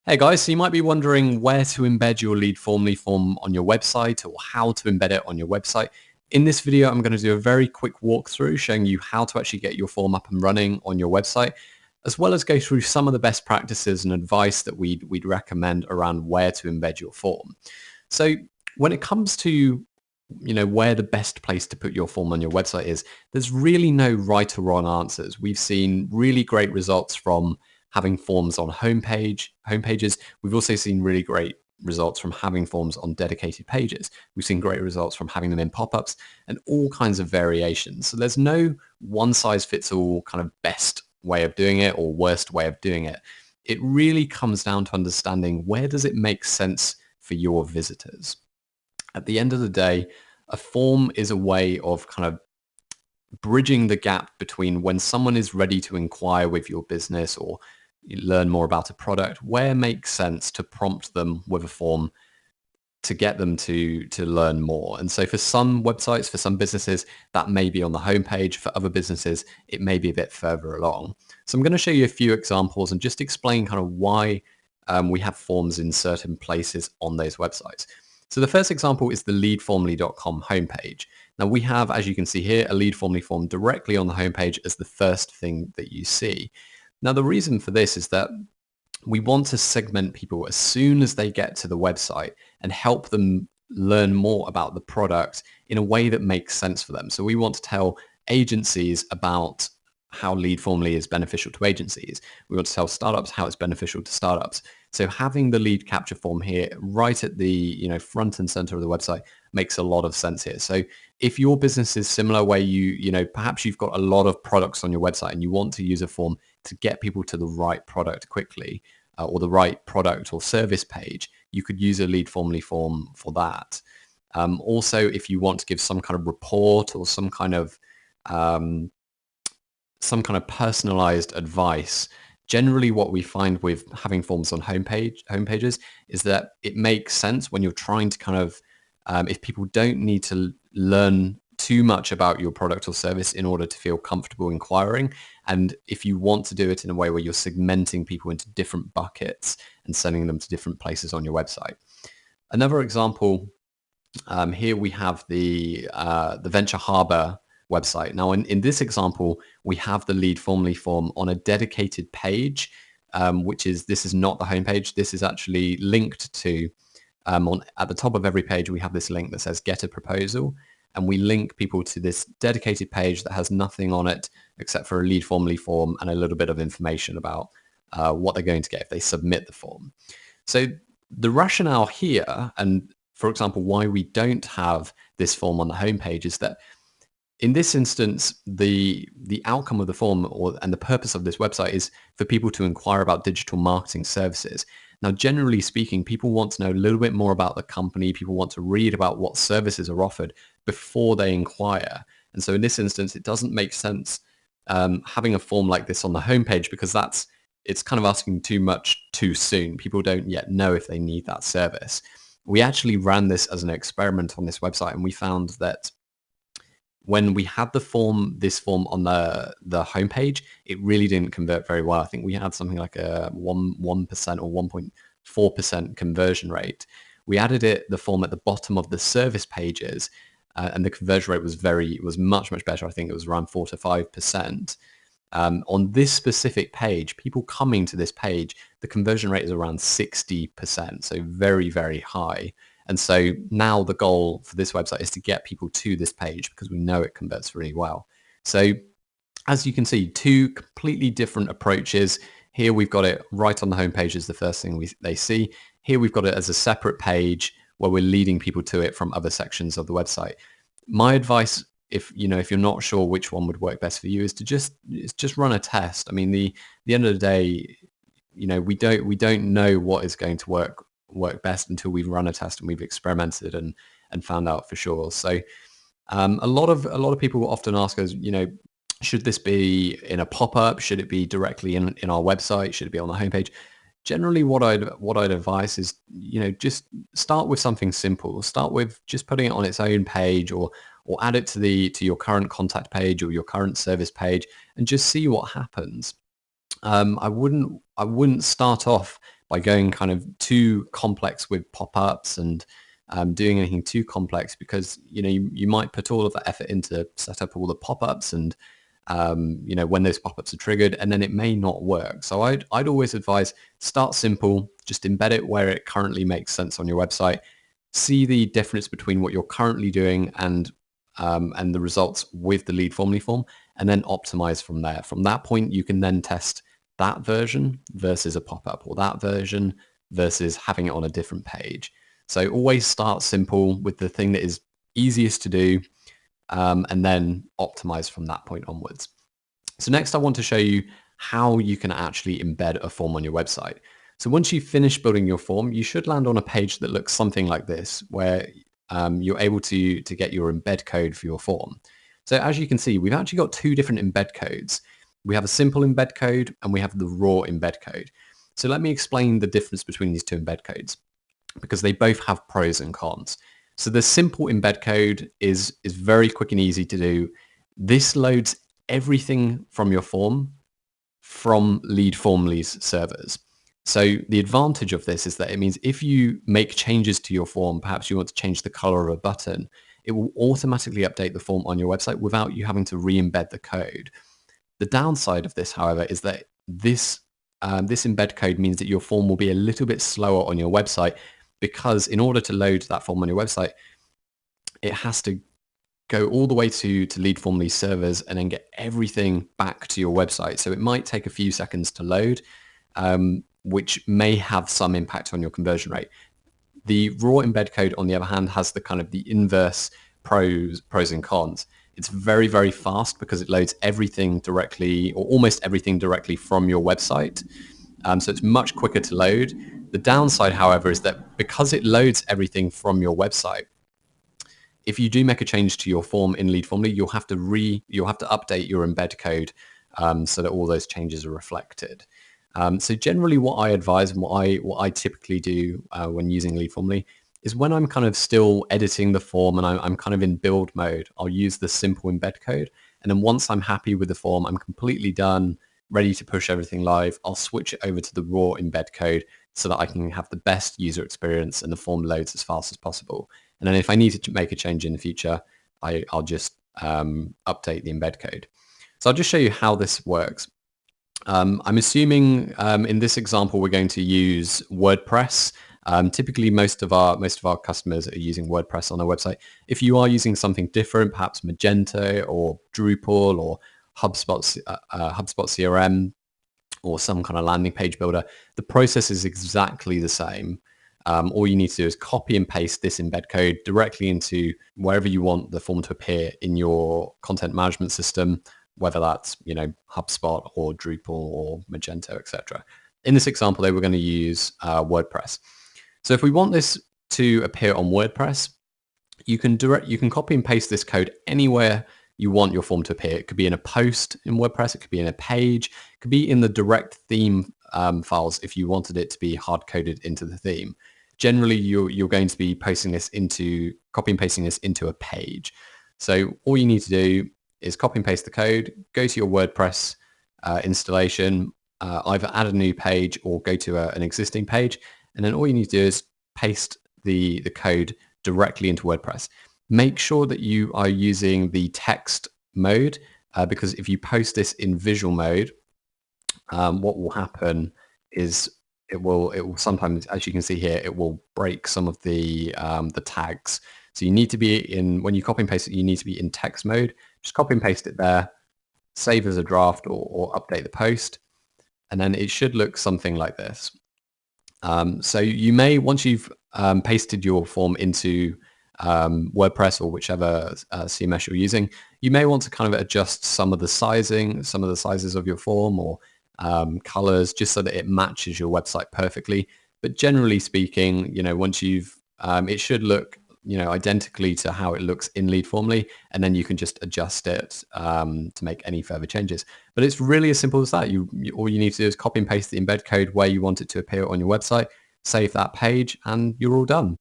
Hey guys, so you might be wondering where to embed your Leadformly form on your website or how to embed it on your website. In this video, I'm going to do a very quick walkthrough showing you how to actually get your form up and running on your website, as well as go through some of the best practices and advice that we'd recommend around where to embed your form. So when it comes to where the best place to put your form on your website is, there's really no right or wrong answers. We've seen really great results from having forms on homepages. We've also seen really great results from having forms on dedicated pages. We've seen great results from having them in pop-ups and all kinds of variations. So there's no one size fits all kind of best way of doing it or worst way of doing it. It really comes down to understanding where does it make sense for your visitors. At the end of the day, a form is a way of kind of bridging the gap between when someone is ready to inquire with your business or learn more about a product, where it makes sense to prompt them with a form to get them to learn more. And so for some websites, for some businesses, that may be on the homepage. For other businesses, it may be a bit further along. So I'm going to show you a few examples and just explain kind of why we have forms in certain places on those websites. So the first example is the leadformly.com homepage. Now we have, as you can see here, a Leadformly form directly on the homepage as the first thing that you see. Now the reason for this is that we want to segment people as soon as they get to the website and help them learn more about the product in a way that makes sense for them. So we want to tell agencies about how Leadformly is beneficial to agencies. We want to tell startups how it's beneficial to startups. So having the lead capture form here right at the front and center of the website makes a lot of sense here. So if your business is similar where perhaps you've got a lot of products on your website and you want to use a form to get people to the right product quickly or the right product or service page, you could use a Leadformly form for that. Also, if you want to give some kind of report or some kind of personalized advice, generally what we find with having forms on homepages is that it makes sense when you're trying to kind of, if people don't need to learn too much about your product or service in order to feel comfortable inquiring. And if you want to do it in a way where you're segmenting people into different buckets and sending them to different places on your website. Another example, here we have the Venture Harbor website. Now, in this example, we have the Leadformly form on a dedicated page, this is not the homepage. This is actually linked to, at the top of every page, we have this link that says get a proposal. And we link people to this dedicated page that has nothing on it except for a Leadformly form and a little bit of information about what they're going to get if they submit the form. So the rationale here, and for example, why we don't have this form on the homepage is that in this instance, the outcome of the form and the purpose of this website is for people to inquire about digital marketing services. Now, generally speaking, people want to know a little bit more about the company. People want to read about what services are offered before they inquire. And so in this instance, it doesn't make sense having a form like this on the homepage because it's kind of asking too much too soon. People don't yet know if they need that service. We actually ran this as an experiment on this website, and we found that when we had this form on the homepage, it really didn't convert very well. I think we had something like a 1% or 1.4% conversion rate. We added the form at the bottom of the service pages, and the conversion rate was much better. I think it was around 4 to 5%. On this specific page, people coming to this page, the conversion rate is around 60%, so very, very high. And so now the goal for this website is to get people to this page because we know it converts really well. So as you can see, two completely different approaches. Here we've got it right on the homepage as the first thing they see. Here we've got it as a separate page where we're leading people to it from other sections of the website. My advice, if you're not sure which one would work best for you, is to just run a test. I mean, the end of the day, we don't know what is going to work best until we've run a test and we've experimented and found out for sure. So a lot of people often ask us, should this be in a pop-up? Should it be directly in our website? Should it be on the homepage? Generally, what I'd advise is, just start with something simple. Start with just putting it on its own page or add it to your current contact page or your current service page and just see what happens. I wouldn't start off by going kind of too complex with pop-ups and doing anything too complex, because you might put all of that effort into set up all the pop-ups and when those pop-ups are triggered, and then it may not work. So I'd always advise start simple, just embed it where it currently makes sense on your website. See the difference between what you're currently doing and the results with the Leadformly form, and then optimize from there. From that point, you can then test that version versus a pop-up, or that version versus having it on a different page. So always start simple with the thing that is easiest to do, and then optimize from that point onwards. So next I want to show you how you can actually embed a form on your website. So once you've finished building your form, you should land on a page that looks something like this, where you're able to get your embed code for your form. So as you can see, we've actually got two different embed codes. We have a simple embed code and we have the raw embed code. So let me explain the difference between these two embed codes, because they both have pros and cons. So the simple embed code is very quick and easy to do. This loads everything from your form from Leadformly's servers. So the advantage of this is that it means if you make changes to your form, perhaps you want to change the color of a button, it will automatically update the form on your website without you having to re-embed the code. The downside of this, however, is that this embed code means that your form will be a little bit slower on your website, because in order to load that form on your website, it has to go all the way to Leadformly servers and then get everything back to your website. So it might take a few seconds to load, which may have some impact on your conversion rate. The raw embed code, on the other hand, has the kind of the inverse pros and cons. It's very, very fast because it loads everything directly, or almost everything directly from your website. So it's much quicker to load. The downside, however, is that because it loads everything from your website, if you do make a change to your form in Leadformly, you'll have to update your embed code so that all those changes are reflected. So generally, what I advise and what I typically do when using Leadformly is, when I'm kind of still editing the form and I'm kind of in build mode, I'll use the simple embed code. And then once I'm happy with the form, I'm completely done, ready to push everything live, I'll switch it over to the raw embed code so that I can have the best user experience and the form loads as fast as possible. And then if I need to make a change in the future, I'll just update the embed code. So I'll just show you how this works. I'm assuming in this example, we're going to use WordPress. Typically, most of our customers are using WordPress on their website. If you are using something different, perhaps Magento or Drupal or HubSpot CRM, or some kind of landing page builder, the process is exactly the same. All you need to do is copy and paste this embed code directly into wherever you want the form to appear in your content management system, whether that's HubSpot or Drupal or Magento, etc. In this example, though, we're going to use WordPress. So if we want this to appear on WordPress, you can copy and paste this code anywhere you want your form to appear. It could be in a post in WordPress, it could be in a page, it could be in the direct theme files if you wanted it to be hard-coded into the theme. Generally, you're going to be copy and pasting this into a page. So all you need to do is copy and paste the code, go to your WordPress installation, either add a new page or go to an existing page, and then all you need to do is paste the code directly into WordPress. Make sure that you are using the text mode, because if you post this in visual mode, what will happen is it will sometimes, as you can see here, it will break some of the tags. So you need to be when you copy and paste it, you need to be in text mode. Just copy and paste it there, save as a draft or update the post, and then it should look something like this. So you may, once you've pasted your form into WordPress or whichever CMS you're using, you may want to kind of adjust some of the sizes of your form or colors, just so that it matches your website perfectly. But generally speaking, once you've, it should look, identically to how it looks in Leadformly, and then you can just adjust it to make any further changes. But it's really as simple as that. All you need to do is copy and paste the embed code where you want it to appear on your website, save that page, and you're all done.